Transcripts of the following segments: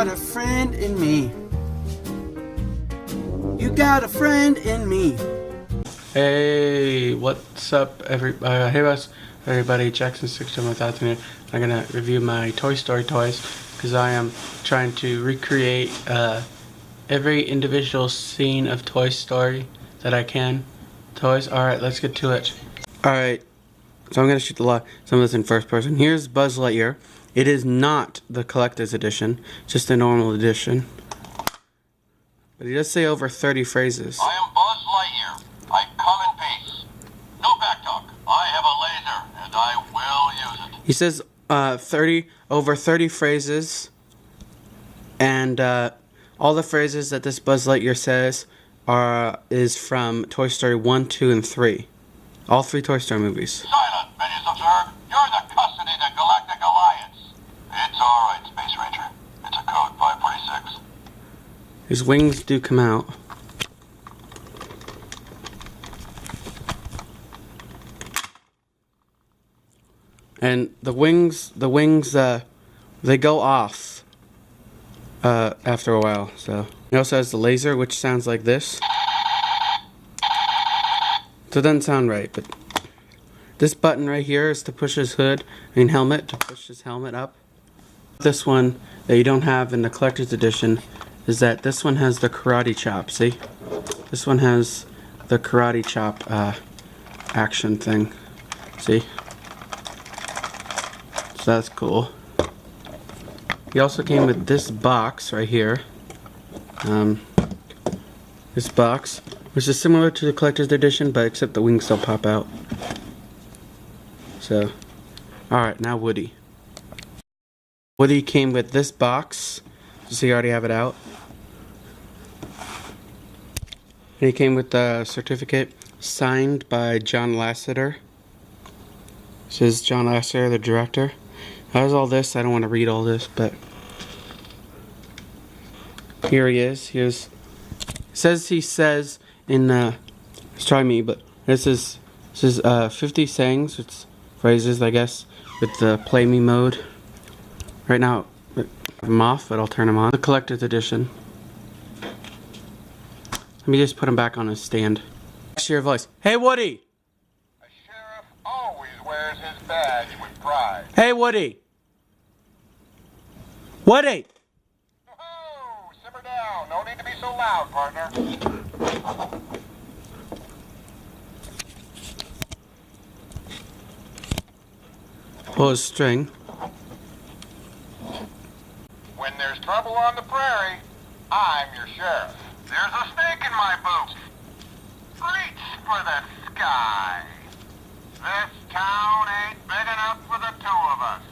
got a friend in me. You got a friend in me. Hey, what's up, everybody? Jackson6 with that here. I'm gonna review my Toy Story toys because I am trying to recreate every individual scene of Toy Story that I can. Toys. All right, let's get to it. All right, so I'm gonna shoot some of this in first person. Here's Buzz Lightyear. It is not the collector's edition, just the normal edition. But he does say over 30 phrases. I am Buzz Lightyear. I come in peace. No backtalk. I have a laser, and I will use it. He says over 30 phrases, and all the phrases that this Buzz Lightyear says is from Toy Story 1, 2, and 3. All 3 Toy Story movies. Silent, minions of Zurg. You're the custody of the Galactic Alliance. It's all right, Space Ranger. It's a code 546. His wings do come out. And the wings, they go off after a while. So he also has the laser, which sounds like this. So it doesn't sound right, but this button right here is to push his helmet, to push his helmet up. This one that you don't have in the collector's edition is that this one has the karate chop. See? This one has the karate chop action thing. See? So that's cool. He also came with this box right here. This box, which is similar to the collector's edition, but except the wings still pop out. So, alright, now Woody. Woody came with this box. So you already have it out. And he came with the certificate signed by John Lasseter. This is John Lasseter, the director. How's all this? I don't want to read all this, but here he is. He says in it's try me, but this is 50 sayings. It's phrases, I guess, with the play me mode. Right now I'm off, but I'll turn them on. The collector's edition. Let me just put him back on his stand. Hear your voice. Hey Woody. A sheriff always wears his badge with pride. Hey Woody. Woody. Oh, simmer down. No need to be so loud, partner. Pull his string. When there's trouble on the prairie, I'm your sheriff. There's a snake in my boot. Reach for the sky. This town ain't big enough for the 2 of us.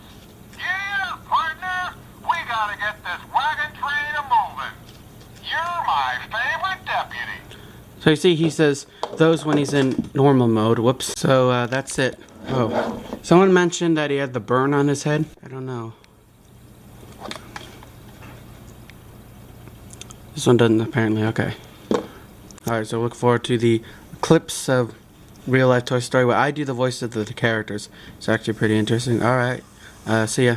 Yeah, partner, we gotta get this wagon train a-moving. You're my favorite deputy. So you see, he says those when he's in normal mode. Whoops. So that's it. Oh, someone mentioned that he had the burn on his head. I don't know. This one doesn't apparently. Okay. Alright, so look forward to the clips of real life Toy Story where I do the voice of the characters. It's actually pretty interesting. Alright. See ya.